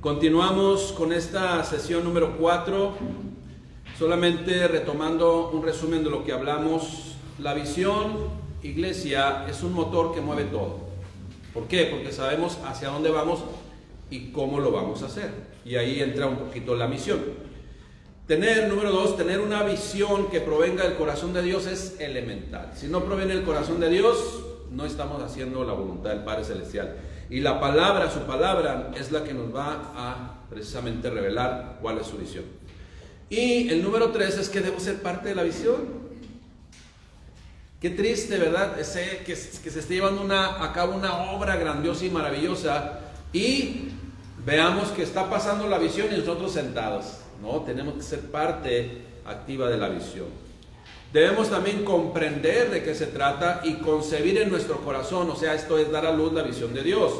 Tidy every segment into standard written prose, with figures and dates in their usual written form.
Continuamos con esta sesión número 4, solamente retomando un resumen de lo que hablamos. La visión, iglesia, es un motor que mueve todo. ¿Por qué? Porque sabemos hacia dónde vamos y cómo lo vamos a hacer. Y ahí entra un poquito la misión. Número 2, tener una visión que provenga del corazón de Dios es elemental. Si no proviene del corazón de Dios, no estamos haciendo la voluntad del Padre Celestial. Y la palabra, su palabra, es la que nos va a precisamente revelar cuál es su visión. Y el número 3 es que debo ser parte de la visión. Qué triste, ¿verdad? Que se esté llevando a cabo una obra grandiosa y maravillosa y veamos que está pasando la visión y nosotros sentados. No, tenemos que ser parte activa de la visión. Debemos también comprender de qué se trata y concebir en nuestro corazón, o sea, esto es dar a luz la visión de Dios.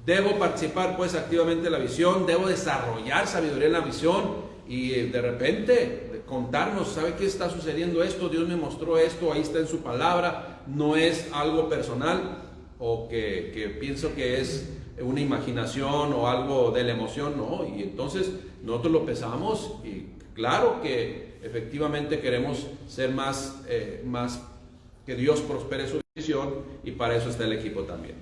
Debo participar pues activamente en la visión, debo desarrollar sabiduría en la visión y de repente contarnos, ¿sabe qué está sucediendo esto? Dios me mostró esto, ahí está en su palabra, no es algo personal o que pienso que es una imaginación o algo de la emoción, no, y entonces nosotros lo pensamos y claro que efectivamente queremos ser más que Dios prospere su visión y para eso está el equipo también.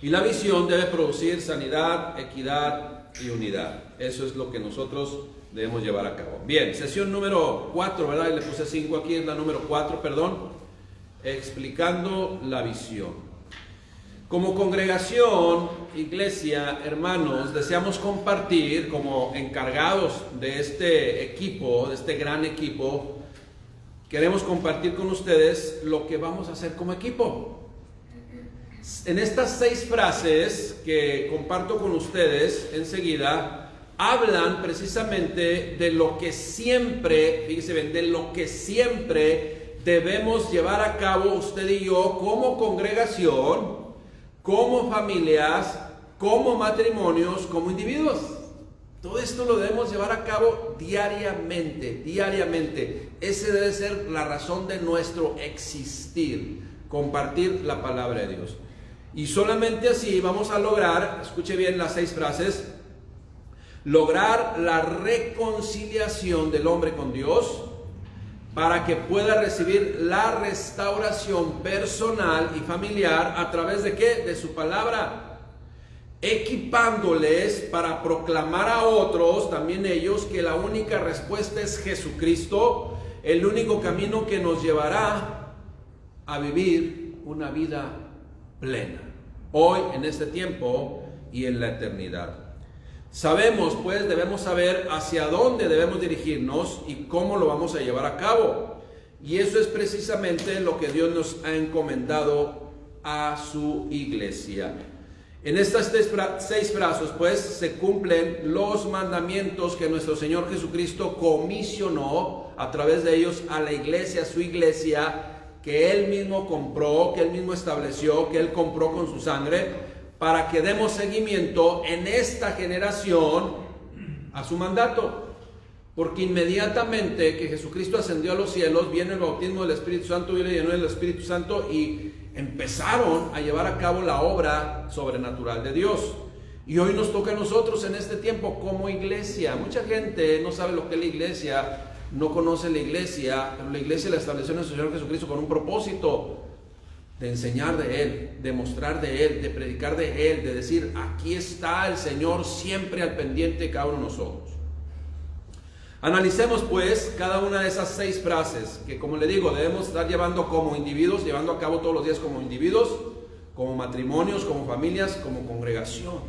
Y la visión debe producir sanidad, equidad y unidad. Eso es lo que nosotros debemos llevar a cabo. Bien, sesión número 4, ¿verdad? Y le puse 5 aquí, es la número 4, perdón. Explicando la visión. Como congregación, iglesia, hermanos, deseamos compartir como encargados de este equipo, de este gran equipo, queremos compartir con ustedes lo que vamos a hacer como equipo. En estas 6 frases que comparto con ustedes enseguida, hablan precisamente de lo que siempre, fíjense bien, de lo que siempre debemos llevar a cabo usted y yo como congregación, como familias, como matrimonios, como individuos. Todo esto lo debemos llevar a cabo diariamente. Esa debe ser la razón de nuestro existir, compartir la palabra de Dios. Y solamente así vamos a lograr, escuche bien las 6 frases, lograr la reconciliación del hombre con Dios, para que pueda recibir la restauración personal y familiar a través de ¿qué? De su palabra, equipándoles para proclamar a otros, también ellos, que la única respuesta es Jesucristo, el único camino que nos llevará a vivir una vida plena, hoy, en este tiempo y en la eternidad. Sabemos, pues, debemos saber hacia dónde debemos dirigirnos y cómo lo vamos a llevar a cabo. Y eso es precisamente lo que Dios nos ha encomendado a su iglesia. En estas 6 frases, pues, se cumplen los mandamientos que nuestro Señor Jesucristo comisionó a través de ellos a la iglesia, a su iglesia, que Él mismo compró, que Él mismo estableció, que Él compró con su sangre, para que demos seguimiento en esta generación a su mandato. Porque inmediatamente que Jesucristo ascendió a los cielos, viene el bautismo del Espíritu Santo, y le llenó del Espíritu Santo y empezaron a llevar a cabo la obra sobrenatural de Dios. Y hoy nos toca a nosotros en este tiempo como iglesia. Mucha gente no sabe lo que es la iglesia, no conoce la iglesia, pero la iglesia la estableció nuestro Señor Jesucristo con un propósito: de enseñar de Él, de mostrar de Él, de predicar de Él, de decir, aquí está el Señor siempre al pendiente de cada uno de nosotros. Analicemos pues cada una de esas 6 frases que, como le digo, debemos estar llevando como individuos, llevando a cabo todos los días como individuos, como matrimonios, como familias, como congregación.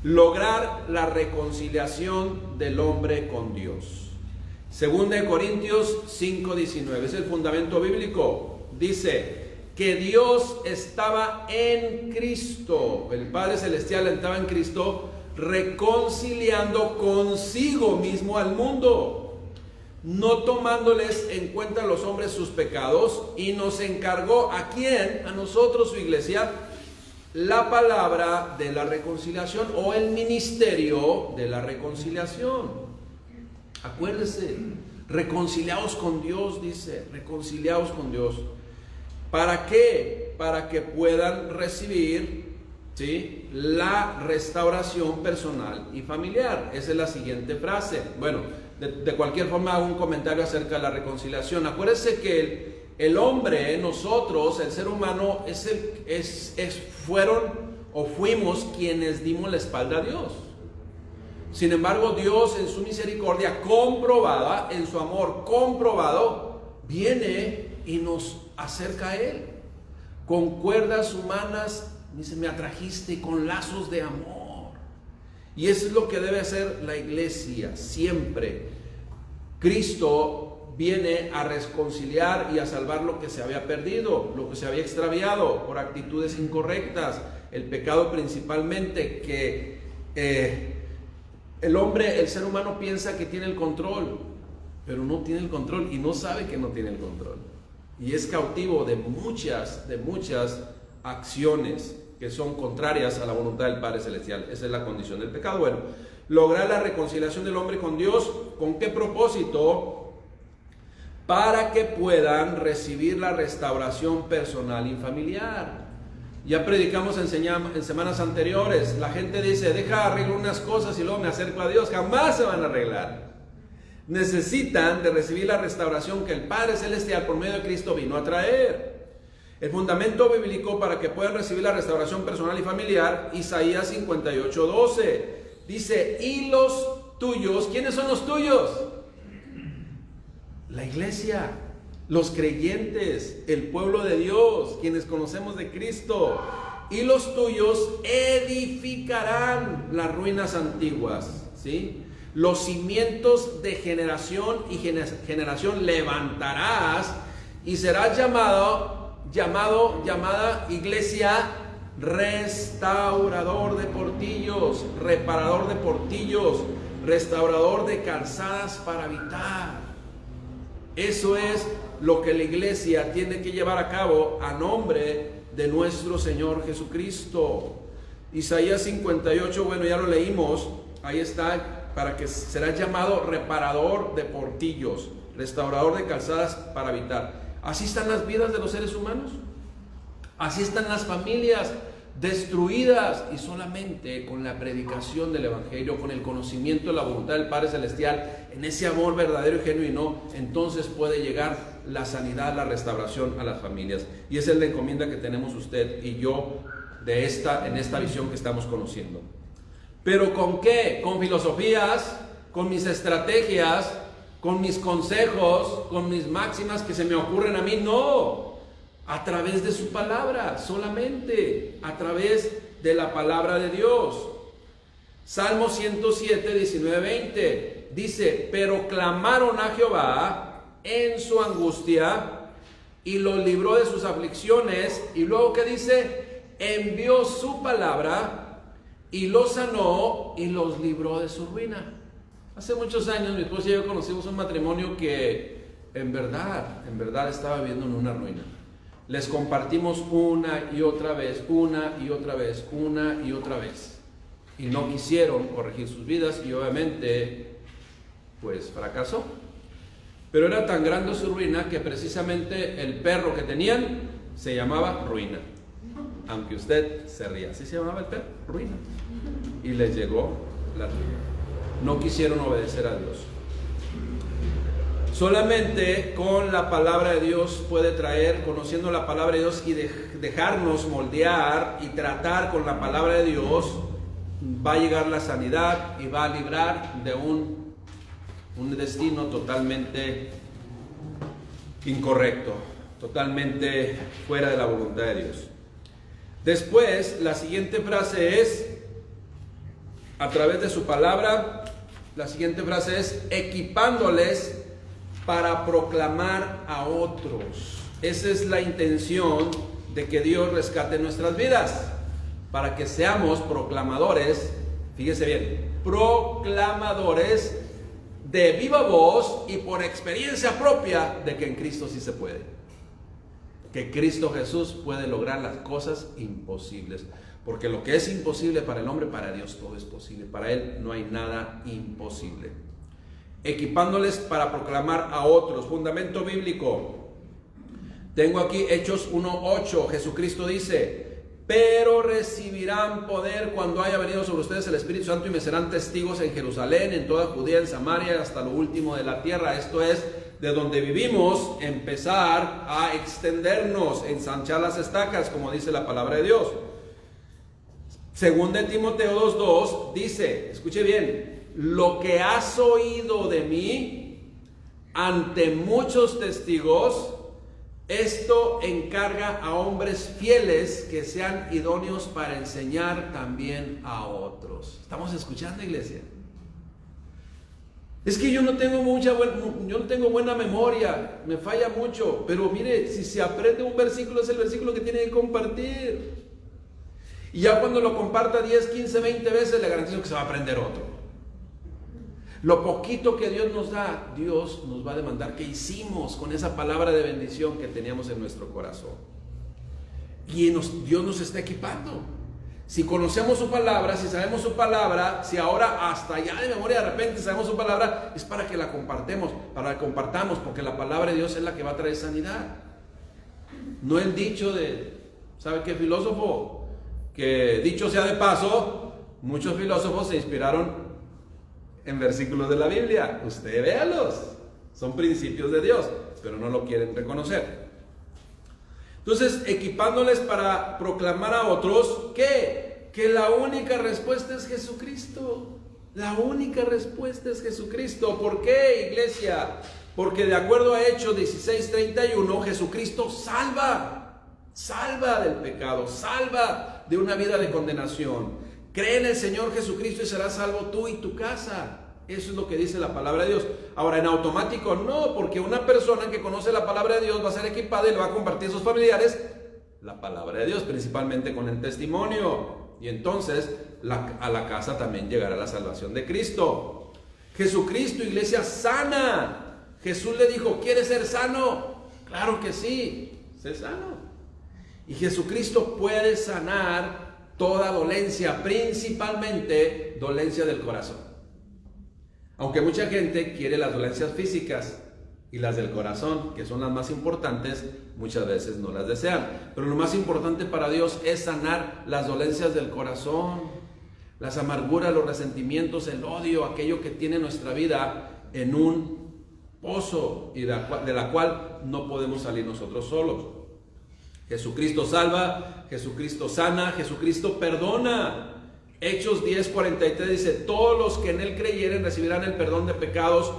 Lograr la reconciliación del hombre con Dios. 2 Corintios 5:19, es el fundamento bíblico. Dice que Dios estaba en Cristo, el Padre Celestial estaba en Cristo, reconciliando consigo mismo al mundo, no tomándoles en cuenta a los hombres sus pecados, y nos encargó, ¿a quién? A nosotros, su iglesia, la palabra de la reconciliación, o el ministerio de la reconciliación. Acuérdese, reconciliados con Dios, dice, reconciliados con Dios. ¿Para qué? Para que puedan recibir ¿sí?, la restauración personal y familiar. Esa es la siguiente frase. Bueno, de cualquier forma hago un comentario acerca de la reconciliación. Acuérdense que el hombre, nosotros, el ser humano, fuimos quienes dimos la espalda a Dios. Sin embargo, Dios en su misericordia comprobada, en su amor comprobado, viene y nos acerca a Él. Con cuerdas humanas, dice, me atrajiste con lazos de amor. Y eso es lo que debe hacer la iglesia siempre. Cristo viene a reconciliar y a salvar lo que se había perdido, lo que se había extraviado por actitudes incorrectas, el pecado principalmente, que el ser humano piensa que tiene el control, pero no tiene el control y no sabe que no tiene el control. Y es cautivo de muchas acciones que son contrarias a la voluntad del Padre Celestial. Esa es la condición del pecado. Bueno, lograr la reconciliación del hombre con Dios, ¿con qué propósito? Para que puedan recibir la restauración personal y familiar. Ya predicamos en semanas anteriores. La gente dice, deja arreglar unas cosas y luego me acerco a Dios. Jamás se van a arreglar. Necesitan de recibir la restauración que el Padre Celestial por medio de Cristo vino a traer. El fundamento bíblico para que puedan recibir la restauración personal y familiar, Isaías 58:12, dice, y los tuyos, ¿quiénes son los tuyos? La iglesia, los creyentes, el pueblo de Dios, quienes conocemos de Cristo. Y los tuyos edificarán las ruinas antiguas, ¿sí? Los cimientos de generación y generación levantarás, y serás llamada iglesia restaurador de portillos, reparador de portillos, restaurador de calzadas para habitar. Eso es lo que la iglesia tiene que llevar a cabo a nombre de nuestro Señor Jesucristo. Isaías 58, bueno, ya lo leímos, ahí está, para que será llamado reparador de portillos, restaurador de calzadas para habitar. Así están las vidas de los seres humanos, así están las familias destruidas, y solamente con la predicación del Evangelio, con el conocimiento de la voluntad del Padre Celestial, en ese amor verdadero y genuino, entonces puede llegar la sanidad, la restauración a las familias. Y esa es la encomienda que tenemos usted y yo en esta visión que estamos conociendo. ¿Pero con qué? ¿Con filosofías? ¿Con mis estrategias? ¿Con mis consejos? ¿Con mis máximas que se me ocurren a mí? No, a través de su palabra, solamente a través de la palabra de Dios. Salmo 107, 19, 20 dice, pero clamaron a Jehová en su angustia y los libró de sus aflicciones. Y luego, ¿qué dice? Envió su palabra y los sanó y los libró de su ruina. Hace muchos años mi esposa y yo conocimos un matrimonio que en verdad estaba viviendo en una ruina. Les compartimos una y otra vez, y no quisieron corregir sus vidas, y obviamente pues fracasó. Pero era tan grande su ruina que precisamente el perro que tenían se llamaba Ruina. Aunque usted se ría, así se llamaba el perro, Ruina. Y les llegó la ruina. No quisieron obedecer a Dios. Solamente con la palabra de Dios puede traer, conociendo la palabra de Dios y dejarnos moldear y tratar con la palabra de Dios, va a llegar la sanidad y va a librar de un destino totalmente incorrecto, totalmente fuera de la voluntad de Dios. Después, la siguiente frase es, a través de su palabra, la siguiente frase es, equipándoles para proclamar a otros. Esa es la intención de que Dios rescate nuestras vidas, para que seamos proclamadores, fíjese bien, proclamadores de viva voz y por experiencia propia de que en Cristo sí se puede. Que Cristo Jesús puede lograr las cosas imposibles. Porque lo que es imposible para el hombre, para Dios todo es posible. Para Él no hay nada imposible. Equipándoles para proclamar a otros. Fundamento bíblico. Tengo aquí Hechos 1:8. Jesucristo dice, pero recibirán poder cuando haya venido sobre ustedes el Espíritu Santo y me serán testigos en Jerusalén, en toda Judea, en Samaria, hasta lo último de la tierra. Esto es, de donde vivimos, empezar a extendernos, ensanchar las estacas, como dice la palabra de Dios. Según de Timoteo 2:2 dice, escuche bien, lo que has oído de mí ante muchos testigos, esto encarga a hombres fieles que sean idóneos para enseñar también a otros. ¿Estamos escuchando, iglesia? Es que yo no tengo buena memoria, me falla mucho, pero mire, si se aprende un versículo es el versículo que tiene que compartir. Y ya cuando lo comparta 10, 15, 20 veces, le garantizo que se va a aprender otro. Lo poquito que Dios nos da, Dios nos va a demandar qué hicimos con esa palabra de bendición que teníamos en nuestro corazón. Y Dios nos está equipando. Si conocemos su palabra, si sabemos su palabra, si ahora hasta ya de memoria de repente sabemos su palabra, es para que la compartamos, porque la palabra de Dios es la que va a traer sanidad. No el dicho de, ¿sabe qué filósofo? Que dicho sea de paso, muchos filósofos se inspiraron en versículos de la Biblia. Usted véalos, son principios de Dios, pero no lo quieren reconocer. Entonces, equipándoles para proclamar a otros que la única respuesta es Jesucristo. La única respuesta es Jesucristo. ¿Por qué, iglesia? Porque de acuerdo a Hechos 16:31, Jesucristo salva del pecado, salva de una vida de condenación. Cree en el Señor Jesucristo y serás salvo tú y tu casa. Eso es lo que dice la palabra de Dios. Ahora, en automático no, porque una persona que conoce la palabra de Dios va a ser equipada y le va a compartir a sus familiares la palabra de Dios, principalmente con el testimonio. Y entonces a la casa también llegará la salvación de Cristo. Jesucristo, iglesia, sana. Jesús le dijo, ¿quieres ser sano? Claro que sí, sé sano. Y Jesucristo puede sanar toda dolencia, principalmente dolencia del corazón. Aunque mucha gente quiere las dolencias físicas y las del corazón, que son las más importantes, muchas veces no las desean. Pero lo más importante para Dios es sanar las dolencias del corazón, las amarguras, los resentimientos, el odio, aquello que tiene nuestra vida en un pozo y de la cual no podemos salir nosotros solos. Jesucristo salva, Jesucristo sana, Jesucristo perdona. Hechos 10:43 dice, todos los que en Él creyeren recibirán el perdón de pecados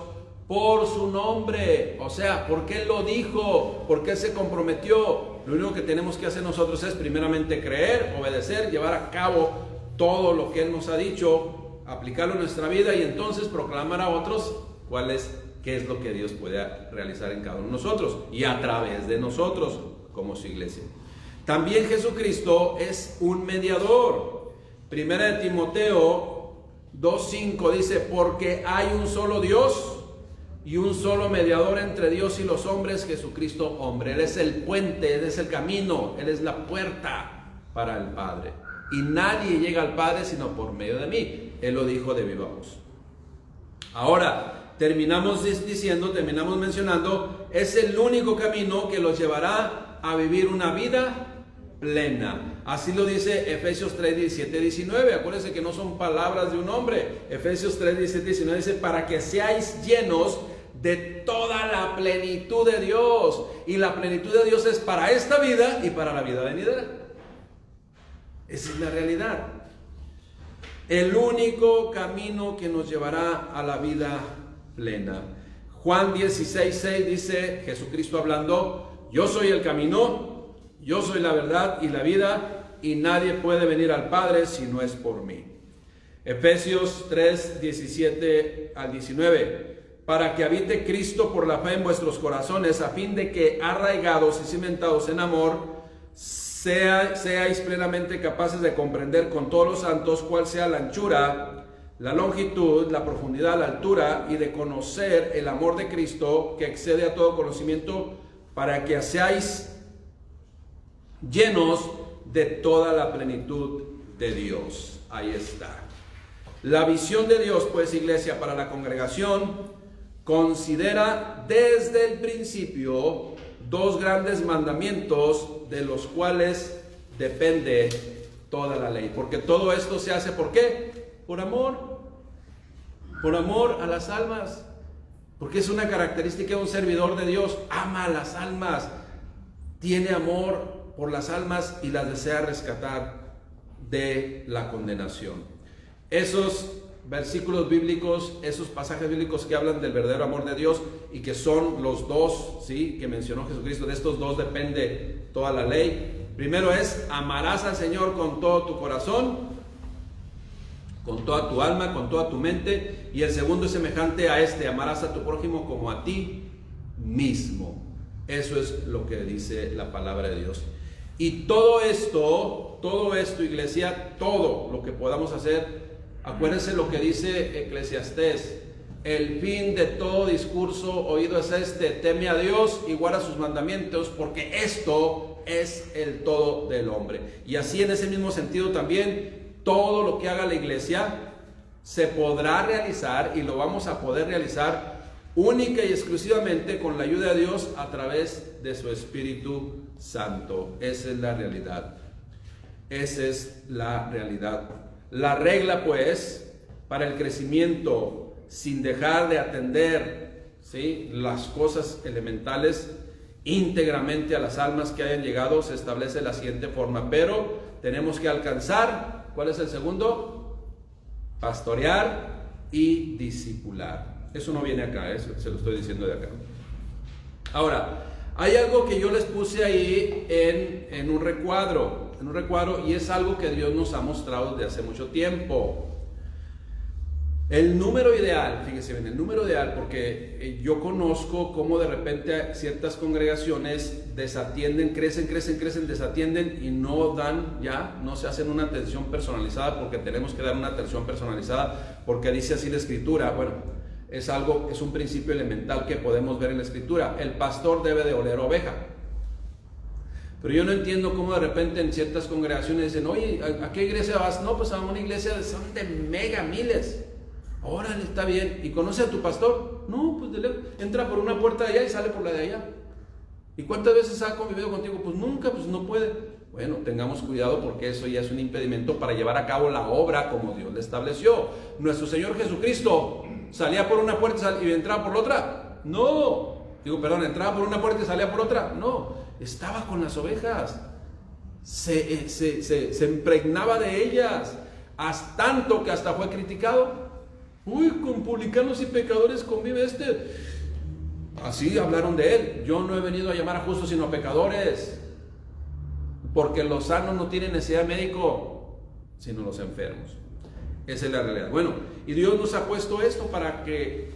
por su nombre. O sea, porque Él lo dijo, porque Él se comprometió. Lo único que tenemos que hacer nosotros es primeramente creer, obedecer, llevar a cabo todo lo que Él nos ha dicho, aplicarlo en nuestra vida y entonces proclamar a otros qué es lo que Dios puede realizar en cada uno de nosotros y a través de nosotros como su iglesia. También Jesucristo es un mediador. Primera de Timoteo 2:5 dice, porque hay un solo Dios y un solo mediador entre Dios y los hombres, Jesucristo hombre. Él es el puente, Él es el camino, Él es la puerta para el Padre. Y nadie llega al Padre sino por medio de mí. Él lo dijo de viva voz. Ahora, terminamos mencionando, es el único camino que los llevará a vivir una vida plena. Así lo dice Efesios 3:17-19. Acuérdense que no son palabras de un hombre. Efesios 3:17-19 dice, para que seáis llenos de toda la plenitud de Dios. Y la plenitud de Dios es para esta vida y para la vida venidera. Esa es la realidad. El único camino que nos llevará a la vida plena. Juan 16:6 dice, Jesucristo hablando, yo soy el camino, yo soy la verdad y la vida, y nadie puede venir al Padre si no es por mí. Efesios 3:17-19. Para que habite Cristo por la fe en vuestros corazones, a fin de que, arraigados y cimentados en amor, seáis plenamente capaces de comprender con todos los santos cuál sea la anchura, la longitud, la profundidad, la altura, y de conocer el amor de Cristo que excede a todo conocimiento, para que seáis llenos de toda la plenitud de Dios. Ahí está. La visión de Dios, pues, iglesia, para la congregación, considera desde el principio dos grandes mandamientos de los cuales depende toda la ley. Porque todo esto se hace, ¿por qué? Por amor a las almas. Porque es una característica de un servidor de Dios: ama a las almas, tiene amor por las almas y las desea rescatar de la condenación. Esos versículos bíblicos, esos pasajes bíblicos que hablan del verdadero amor de Dios y que son los dos, ¿sí?, que mencionó Jesucristo, de estos dos depende toda la ley. Primero es: amarás al Señor con todo tu corazón, con toda tu alma, con toda tu mente. Y el segundo es semejante a este: amarás a tu prójimo como a ti mismo. Eso es lo que dice la palabra de Dios. Y todo esto, iglesia, todo lo que podamos hacer, acuérdense lo que dice Eclesiastés: el fin de todo discurso oído es este: teme a Dios y guarda sus mandamientos, porque esto es el todo del hombre. Y así, en ese mismo sentido también, todo lo que haga la iglesia se podrá realizar, y lo vamos a poder realizar única y exclusivamente con la ayuda de Dios a través de su Espíritu Santo. Esa es la realidad. Esa es la realidad. La regla, pues, para el crecimiento, sin dejar de atender, ¿sí?, las cosas elementales íntegramente a las almas que hayan llegado, se establece de la siguiente forma. Pero tenemos que alcanzar, ¿cuál es el segundo? Pastorear y discipular. Eso no viene acá, eso se lo estoy diciendo de acá. Ahora, hay algo que yo les puse ahí en un recuadro, y es algo que Dios nos ha mostrado desde hace mucho tiempo. El número ideal, fíjense bien, el número ideal, porque yo conozco cómo de repente ciertas congregaciones desatienden, crecen, desatienden y no se hacen una atención personalizada, porque tenemos que dar una atención personalizada, porque dice así la Escritura. Bueno, es un principio elemental que podemos ver en la Escritura: el pastor debe de oler oveja. Pero yo no entiendo cómo de repente en ciertas congregaciones dicen: oye, ¿a qué iglesia vas? No, pues a una iglesia, son de mega miles. Órale, está bien. ¿Y conoce a tu pastor? No, pues entra por una puerta de allá y sale por la de allá. ¿Y cuántas veces ha convivido contigo? Pues nunca, pues no puede. Bueno, tengamos cuidado, porque eso ya es un impedimento para llevar a cabo la obra como Dios le estableció. Nuestro Señor Jesucristo salía por una puerta y entraba por la otra. No, entraba por una puerta y salía por otra. No, estaba con las ovejas, se impregnaba de ellas, hasta tanto que hasta fue criticado. Uy, con publicanos y pecadores convive este. Así hablaron de él: yo no he venido a llamar a justos sino a pecadores, porque los sanos no tienen necesidad de médico, sino los enfermos. Esa es la realidad. Bueno, y Dios nos ha puesto esto para que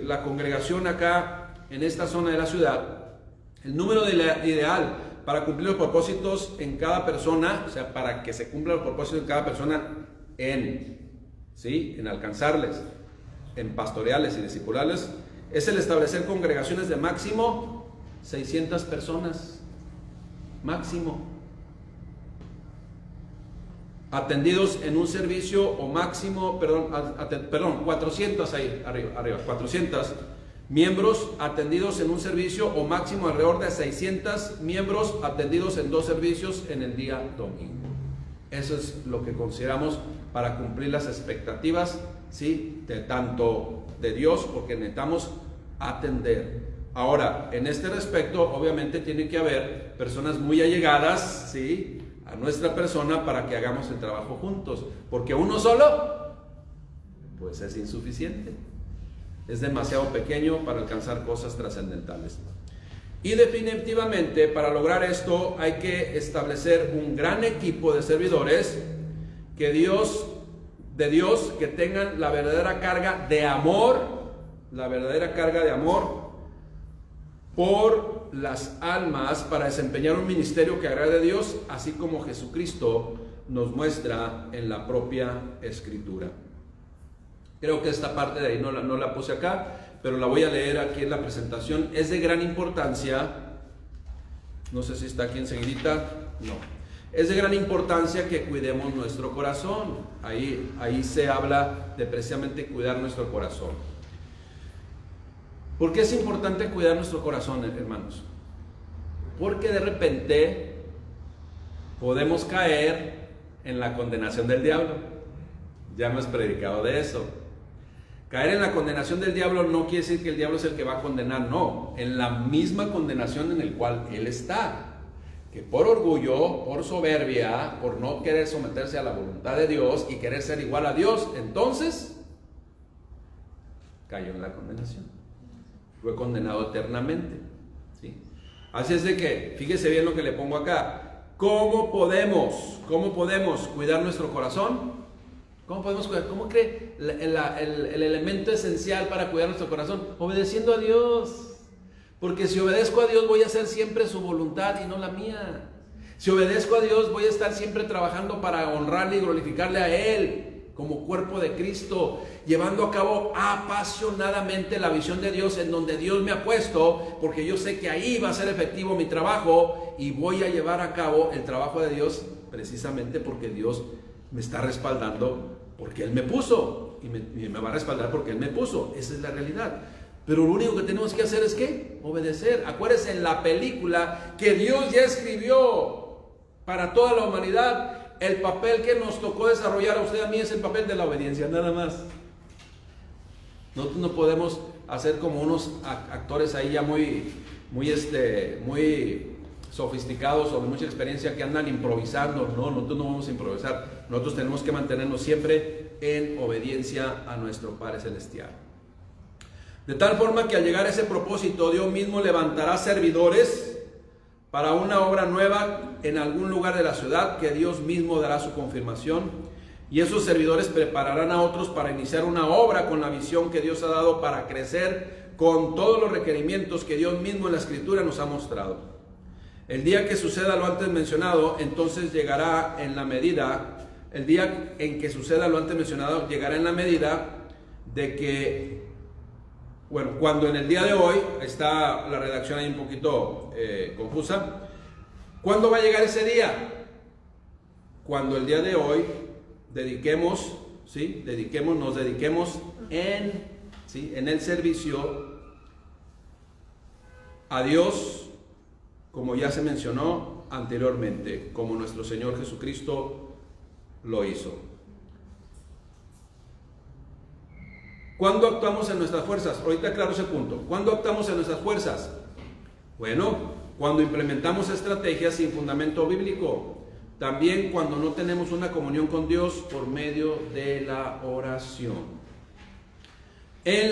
la congregación acá en esta zona de la ciudad, el número ideal para cumplir los propósitos en cada persona, o sea, para que se cumplan los propósitos en cada persona en alcanzarles, en pastorearles y discipularles, es el establecer congregaciones de máximo 600 personas, máximo, atendidos en un servicio, o máximo, 400 ahí arriba, 400 miembros atendidos en un servicio, o máximo alrededor de 600 miembros atendidos en 2 servicios en el día domingo. Eso es lo que consideramos para cumplir las expectativas, ¿sí?, de tanto de Dios, porque necesitamos atender. Ahora, en este respecto, obviamente tiene que haber personas muy allegadas, ¿sí?, a nuestra persona, para que hagamos el trabajo juntos, porque uno solo, pues es insuficiente, es demasiado pequeño para alcanzar cosas trascendentales. Y definitivamente, para lograr esto, hay que establecer un gran equipo de servidores que tengan la verdadera carga de amor, por las almas, para desempeñar un ministerio que agrade a Dios, así como Jesucristo nos muestra en la propia Escritura. Creo que esta parte de ahí no la puse acá, pero la voy a leer aquí en la presentación. Es de gran importancia, no sé si está aquí enseguidita, no. Es de gran importancia que cuidemos nuestro corazón. Ahí se habla de precisamente cuidar nuestro corazón. ¿Por qué es importante cuidar nuestro corazón, hermanos? Porque de repente podemos caer en la condenación del diablo. Ya hemos predicado de eso. Caer en la condenación del diablo no quiere decir que el diablo es el que va a condenar, no. En la misma condenación en la cual él está. Que por orgullo, por soberbia, por no querer someterse a la voluntad de Dios y querer ser igual a Dios, entonces cayó en la condenación. Fue condenado eternamente. ¿Sí? Así es de que, fíjese bien lo que le pongo acá. ¿Cómo podemos cuidar nuestro corazón? ¿Cómo podemos cuidar? ¿Cómo cree el elemento esencial para cuidar nuestro corazón? Obedeciendo a Dios. Porque si obedezco a Dios voy a hacer siempre su voluntad y no la mía. Si obedezco a Dios voy a estar siempre trabajando para honrarle y glorificarle a Él como cuerpo de Cristo, llevando a cabo apasionadamente la visión de Dios en donde Dios me ha puesto, porque yo sé que ahí va a ser efectivo mi trabajo y voy a llevar a cabo el trabajo de Dios precisamente porque Dios me está respaldando, porque Él me puso y me va a respaldar porque Él me puso. Esa es la realidad. Pero lo único que tenemos que hacer es ¿qué? Obedecer. Acuérdense en la película que Dios ya escribió para toda la humanidad. El papel que nos tocó desarrollar a usted y a mí es el papel de la obediencia, nada más. Nosotros no podemos hacer como unos actores ahí ya muy sofisticados o de mucha experiencia que andan improvisando. No, nosotros no vamos a improvisar. Nosotros tenemos que mantenernos siempre en obediencia a nuestro Padre Celestial. De tal forma que al llegar a ese propósito, Dios mismo levantará servidores para una obra nueva en algún lugar de la ciudad, que Dios mismo dará su confirmación. Y esos servidores prepararán a otros para iniciar una obra con la visión que Dios ha dado para crecer con todos los requerimientos que Dios mismo en la Escritura nos ha mostrado. El día que suceda lo antes mencionado, entonces llegará en la medida, el día en que suceda lo antes mencionado, llegará en la medida de que, bueno, cuando en el día de hoy, está la redacción ahí un poquito confusa, ¿cuándo va a llegar ese día? Cuando el día de hoy dediquemos en el servicio a Dios, como ya se mencionó anteriormente, como nuestro Señor Jesucristo lo hizo. ¿Cuándo actuamos en nuestras fuerzas? Ahorita aclaro ese punto. ¿Cuándo actuamos en nuestras fuerzas? Bueno, cuando implementamos estrategias sin fundamento bíblico. También cuando no tenemos una comunión con Dios por medio de la oración. En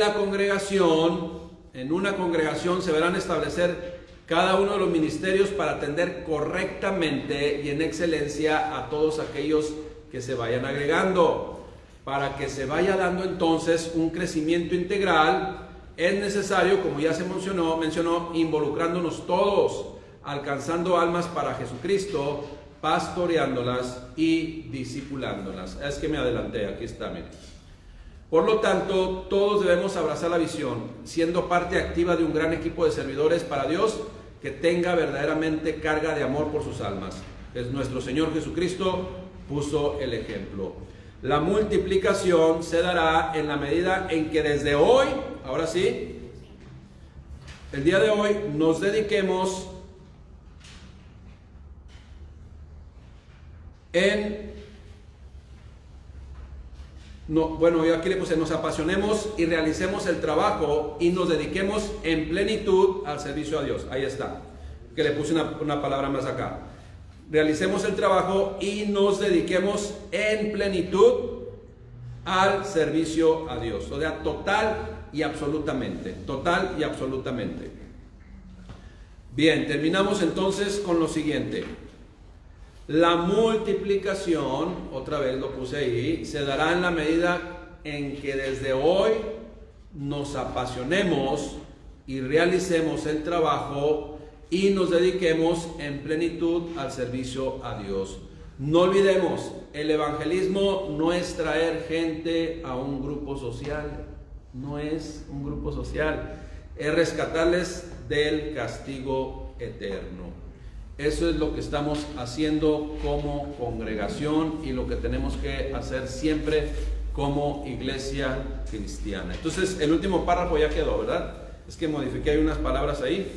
una congregación se verán establecer cada uno de los ministerios para atender correctamente y en excelencia a todos aquellos que se vayan agregando. Para que se vaya dando entonces un crecimiento integral, es necesario, como ya se mencionó, involucrándonos todos, alcanzando almas para Jesucristo, pastoreándolas y discipulándolas. Es que me adelanté, aquí está, miren. Por lo tanto, todos debemos abrazar la visión, siendo parte activa de un gran equipo de servidores para Dios que tenga verdaderamente carga de amor por sus almas. Es nuestro Señor Jesucristo puso el ejemplo. La multiplicación se dará en la medida en que desde hoy, ahora sí, el día de hoy nos dediquemos aquí le puse, nos apasionemos y realicemos el trabajo y nos dediquemos en plenitud al servicio a Dios. Ahí está, que le puse una palabra más acá. Realicemos el trabajo y nos dediquemos en plenitud al servicio a Dios. O sea, total y absolutamente. Bien, terminamos entonces con lo siguiente. La multiplicación, otra vez lo puse ahí, se dará en la medida en que desde hoy nos apasionemos y realicemos el trabajo y nos dediquemos en plenitud al servicio a Dios. No olvidemos, el evangelismo no es traer gente a un grupo social, no es un grupo social, es rescatarles del castigo eterno. Eso es lo que estamos haciendo como congregación y lo que tenemos que hacer siempre como iglesia cristiana. Entonces, el último párrafo ya quedó, ¿verdad? Es que modifiqué unas palabras ahí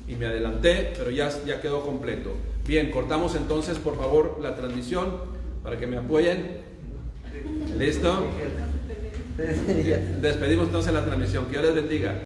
y me adelanté, pero ya quedó completo. Bien, cortamos entonces por favor la transmisión para que me apoyen. ¿Listo? Despedimos entonces la transmisión. Que Dios les bendiga.